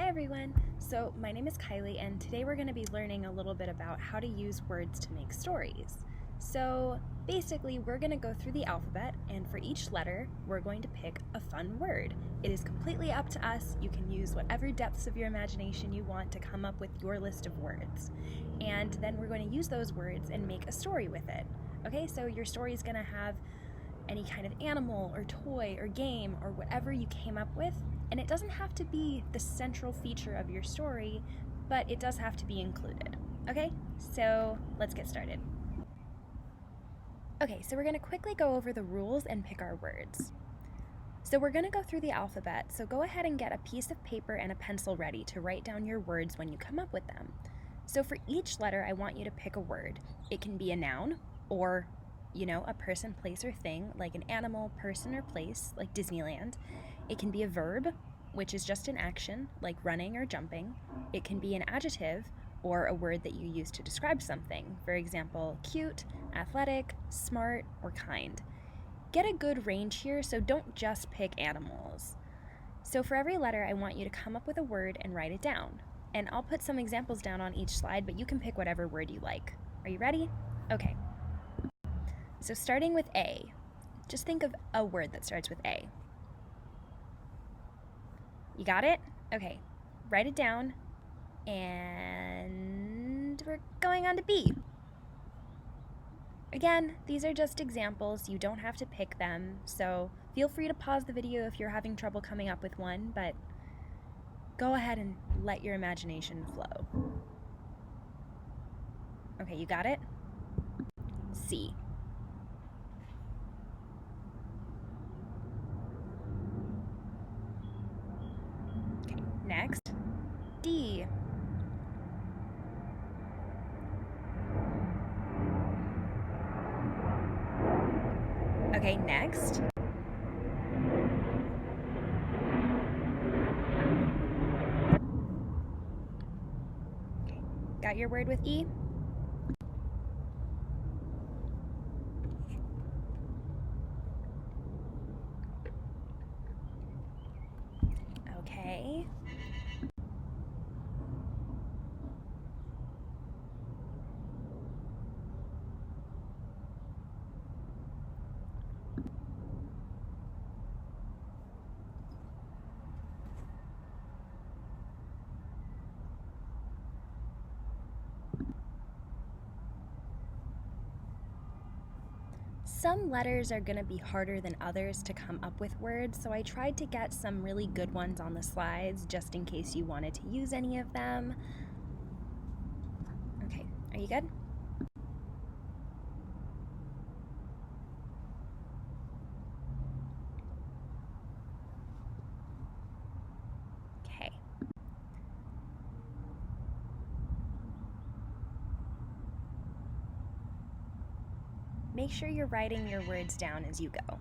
Hi everyone! So my name is Kylie and today we're going to be learning a little bit about how to use words to make stories. So basically we're going to go through the alphabet and for each letter we're going to pick a fun word. It is completely up to us. You can use whatever depths of your imagination you want to come up with your list of words. And then we're going to use those words and make a story with it. Okay, so your story is going to have any kind of animal or toy or game or whatever you came up with. And it doesn't have to be the central feature of your story, but it does have to be included. Okay, so let's get started. Okay, so we're going to quickly go over the rules and pick our words. So we're going to go through the alphabet, so go ahead and get a piece of paper and a pencil ready to write down your words when you come up with them. So for each letter, I want you to pick a word. It can be a noun or, a person, place, or thing, like an animal, person, or place, like Disneyland. It can be a verb, which is just an action, like running or jumping. It can be an adjective, or a word that you use to describe something. For example, cute, athletic, smart, or kind. Get a good range here, so don't just pick animals. So for every letter, I want you to come up with a word and write it down. And I'll put some examples down on each slide, but you can pick whatever word you like. Are you ready? Okay. So starting with A, just think of a word that starts with A. You got it? Okay, write it down, and we're going on to B. Again, these are just examples. You don't have to pick them, so feel free to pause the video if you're having trouble coming up with one, but go ahead and let your imagination flow. Okay, you got it? C. Okay, next, D. Okay, next. Okay, got your word with E? Okay. Some letters are going to be harder than others to come up with words, so I tried to get some really good ones on the slides just in case you wanted to use any of them. Okay, are you good? Okay. Make sure you're writing your words down as you go.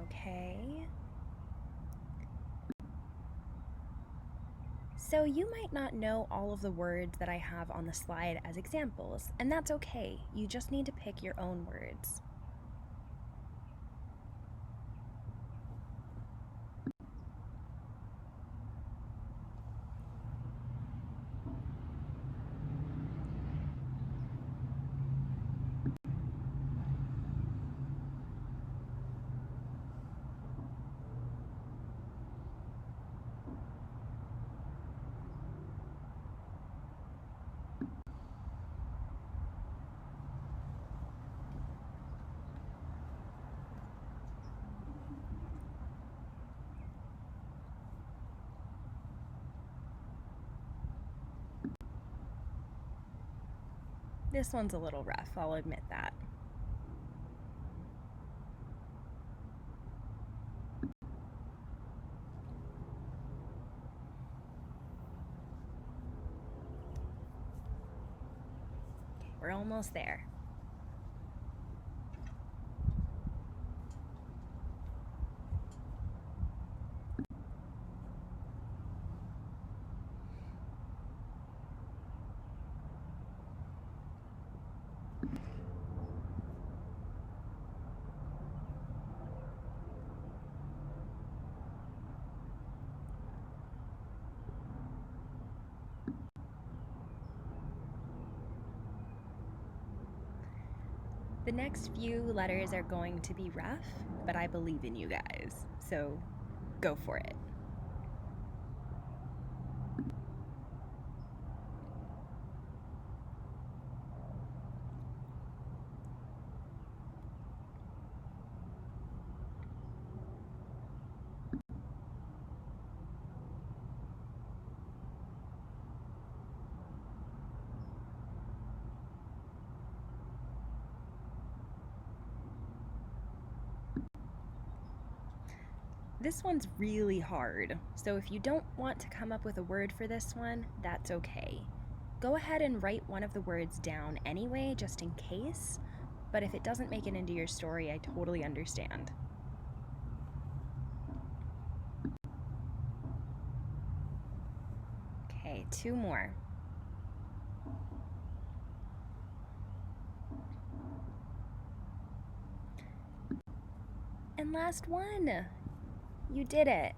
Okay. So you might not know all of the words that I have on the slide as examples, and that's okay. You just need to pick your own words. This one's a little rough, I'll admit that. Okay, we're almost there. The next few letters are going to be rough, but I believe in you guys, so go for it. This one's really hard, so if you don't want to come up with a word for this one, that's okay. Go ahead and write one of the words down anyway, just in case, but if it doesn't make it into your story, I totally understand. Okay, 2 more. And last one. You did it.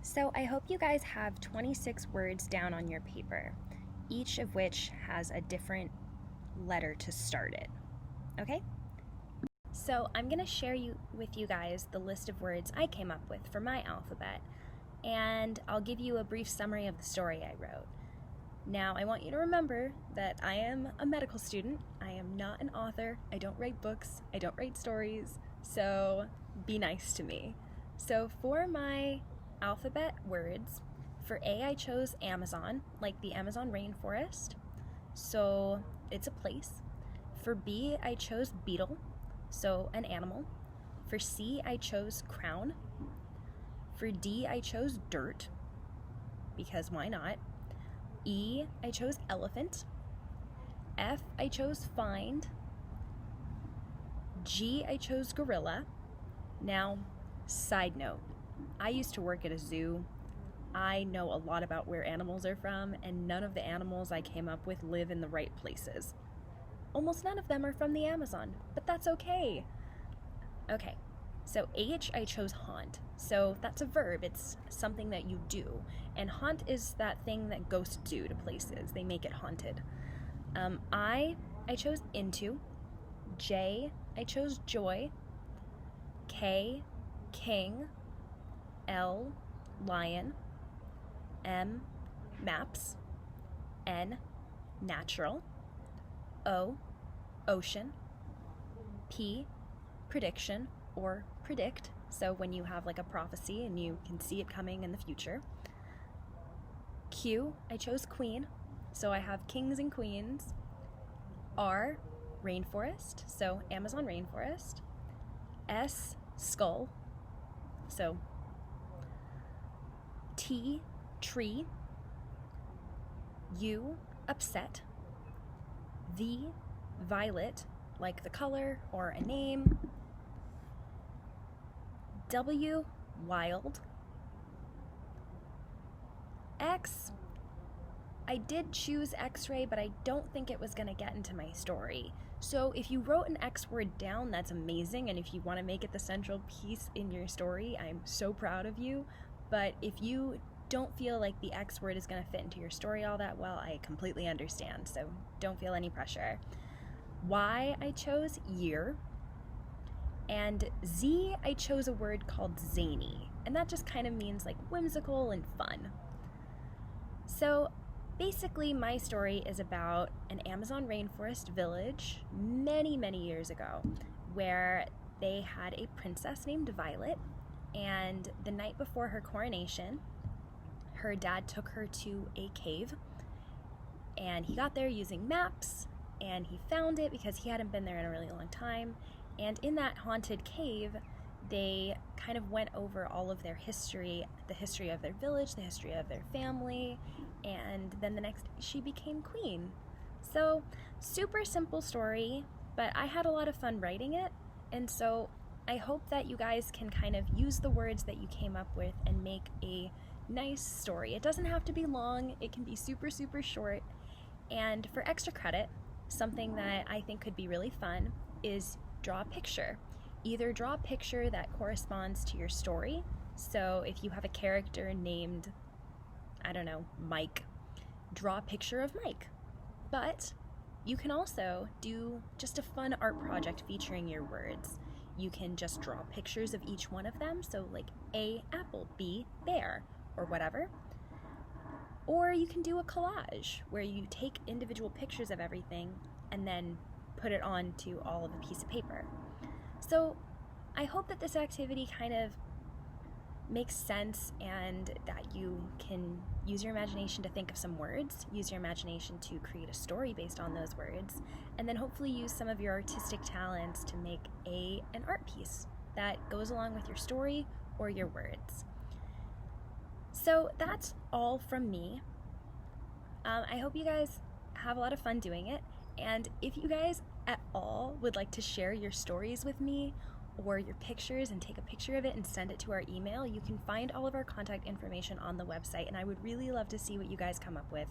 So I hope you guys have 26 words down on your paper, each of which has a different letter to start it. Okay? So I'm going to share with you guys the list of words I came up with for my alphabet, and I'll give you a brief summary of the story I wrote. Now, I want you to remember that I am a medical student. I am not an author. I don't write books. I don't write stories. So be nice to me. So for my alphabet words, for A, I chose Amazon, like the Amazon rainforest. So it's a place. For B, I chose beetle, so an animal. For C, I chose crown. For D, I chose dirt, because why not? E, I chose elephant. F, I chose find. G, I chose gorilla. Now, side note, I used to work at a zoo. I know a lot about where animals are from, and none of the animals I came up with live in the right places. Almost none of them are from the Amazon, but that's okay. Okay, so H, I chose haunt. So that's a verb, it's something that you do. And haunt is that thing that ghosts do to places. They make it haunted. I chose into. J, I chose joy. K, king. L, lion. M, maps. N, natural. O, ocean. P, prediction or predict. So when you have like a prophecy and you can see it coming in the future. Q, I chose queen. So I have kings and queens. R, rainforest. So Amazon rainforest. S, skull. So T, tree. U, upset. V, violet, like the color or a name. W, wild. X, I did choose X-ray, but I don't think it was going to get into my story. So if you wrote an X word down, that's amazing, and if you want to make it the central piece in your story, I'm so proud of you. But if you don't feel like the X word is going to fit into your story all that well, I completely understand, so don't feel any pressure. Y, I chose year. And Z, I chose a word called zany, and that just kind of means like whimsical and fun. So basically my story is about an Amazon rainforest village many, many years ago where they had a princess named Violet, and the night before her coronation, her dad took her to a cave, and he got there using maps, and he found it because he hadn't been there in a really long time. And in that haunted cave, they kind of went over all of their history, the history of their village, the history of their family, and then the next she became queen. So, super simple story, but I had a lot of fun writing it, and so I hope that you guys can kind of use the words that you came up with and make a nice story. It doesn't have to be long, it can be super, super short. And for extra credit, something that I think could be really fun is draw a picture. Either draw a picture that corresponds to your story. So if you have a character named, I don't know, Mike, draw a picture of Mike. But you can also do just a fun art project featuring your words. You can just draw pictures of each one of them, so like A, apple, B, bear, or whatever. Or you can do a collage where you take individual pictures of everything and then put it onto all of a piece of paper. So I hope that this activity kind of makes sense and that you can use your imagination to think of some words, use your imagination to create a story based on those words, and then hopefully use some of your artistic talents to make an art piece that goes along with your story or your words. So that's all from me. I hope you guys have a lot of fun doing it, and if you guys at all would like to share your stories with me or your pictures and take a picture of it and send it to our email, you can find all of our contact information on the website, and I would really love to see what you guys come up with.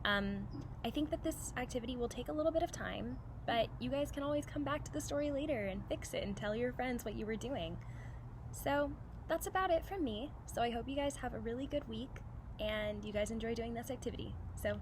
I think that this activity will take a little bit of time, but you guys can always come back to the story later and fix it and tell your friends what you were doing. So that's about it from me. So I hope you guys have a really good week and you guys enjoy doing this activity. So